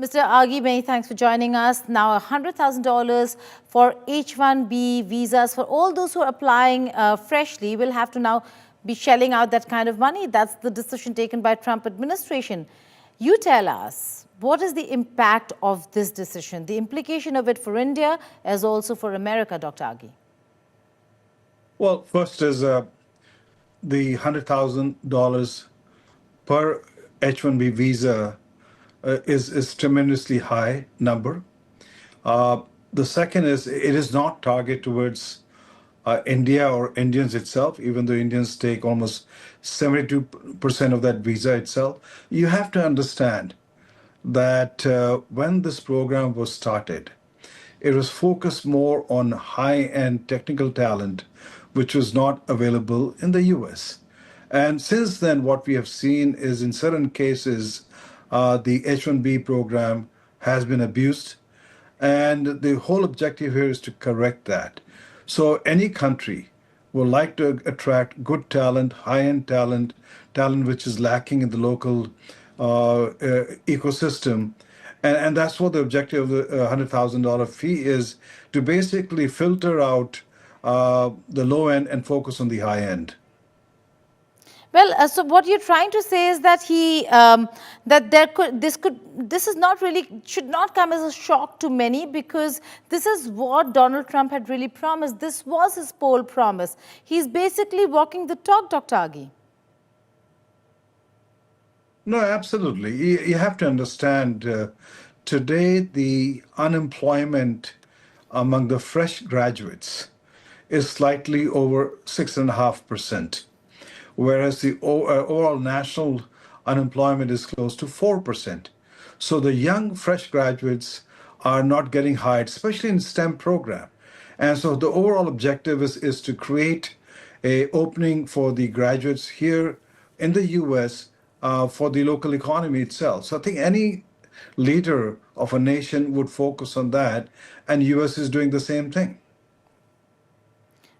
Mr. Aghi, many thanks for joining us. Now, $100,000 for H1B visas for all those who are applying freshly will have to now be shelling out that kind of money. That's the decision taken by Trump administration. You tell us, what is the impact of this decision, the implication of it for India as also for America, Dr. Aghi? Well, first is the $100,000 per H-1B visa is tremendously high number. The second is it is not targeted towards India or Indians itself, even though Indians take almost 72% of that visa itself. You have to understand that when this program was started, it was focused more on high-end technical talent, which was not available in the US. And since then, what we have seen is in certain cases, the H-1B program has been abused. And the whole objective here is to correct that. So any country would like to attract good talent, high-end talent, talent which is lacking in the local ecosystem. And that's what the objective of the $100,000 fee is, to basically filter out the low end and focus on the high end. Well, so what you're trying to say is that this is not really, should not come as a shock to many, because this is what Donald Trump had really promised. This was his poll promise. He's basically walking the talk, Dr. Aghi. No, absolutely. You have to understand, today the unemployment among the fresh graduates is slightly over 6.5%, whereas the overall national unemployment is close to 4%. So the young fresh graduates are not getting hired, especially in STEM program. And so the overall objective is to create a opening for the graduates here in the US for the local economy itself. So I think any leader of a nation would focus on that, and US is doing the same thing.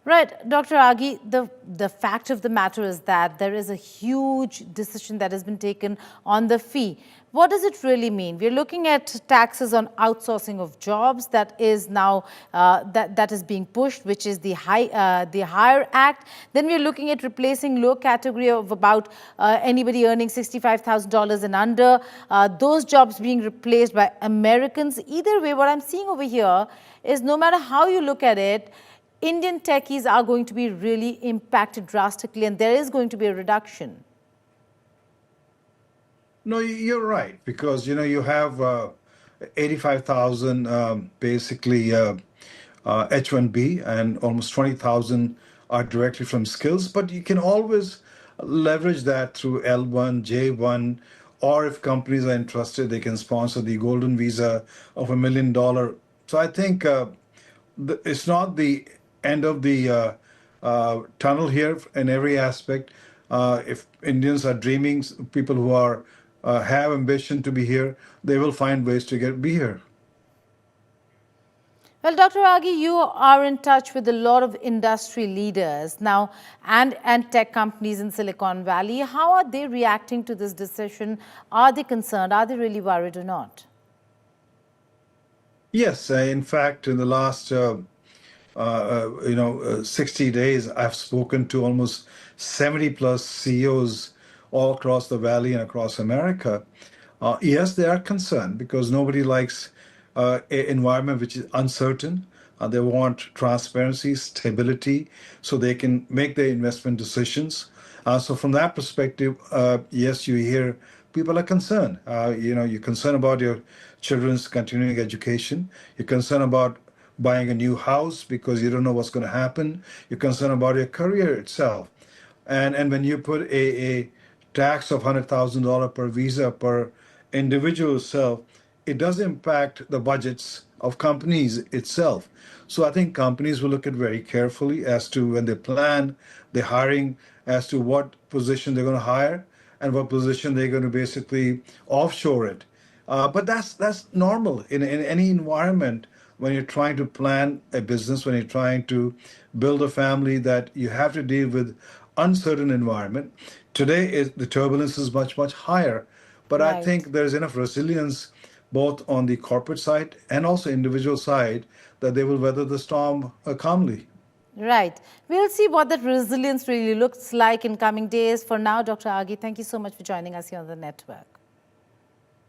Right, Dr. Aghi, the fact of the matter is that there is a huge decision that has been taken on the fee. What does it really mean? We're looking at taxes on outsourcing of jobs that is now that is being pushed, which is the Hire Act. Then we're looking at replacing low category of about anybody earning $65,000 and under. Those jobs being replaced by Americans. Either way, what I'm seeing over here is no matter how you look at it, Indian techies are going to be really impacted drastically, and there is going to be a reduction. No, you're right, because you have 85,000 basically H1B, and almost 20,000 are directly from skills. But you can always leverage that through L1, J1, or if companies are interested, they can sponsor the golden visa of $1 million. So I think it's not the end of the tunnel here in every aspect. If Indians are dreaming, people who are have ambition to be here, they will find ways to be here. Well, Dr. Aghi, you are in touch with a lot of industry leaders now and tech companies in Silicon Valley. How are they reacting to this decision? Are they concerned? Are they really worried or not? Yes, in fact, in the last 60 days, I've spoken to almost 70 plus CEOs all across the Valley and across America. Yes, they are concerned because nobody likes an environment which is uncertain. They want transparency, stability, so they can make their investment decisions. So from that perspective, yes, you hear people are concerned. You're concerned about your children's continuing education. You're concerned about buying a new house because you don't know what's going to happen. You're concerned about your career itself. And when you put a tax of $100,000 per visa per individual itself, it does impact the budgets of companies itself. So I think companies will look at very carefully as to when they plan the hiring, as to what position they're going to hire and what position they're going to basically offshore it. But that's normal in any environment when you're trying to plan a business, when you're trying to build a family, that you have to deal with uncertain environment. Today, the turbulence is much, much higher. But I think there's enough resilience both on the corporate side and also individual side, that they will weather the storm calmly. Right. We'll see what that resilience really looks like in coming days. For now, Dr. Aghi, thank you so much for joining us here on the network.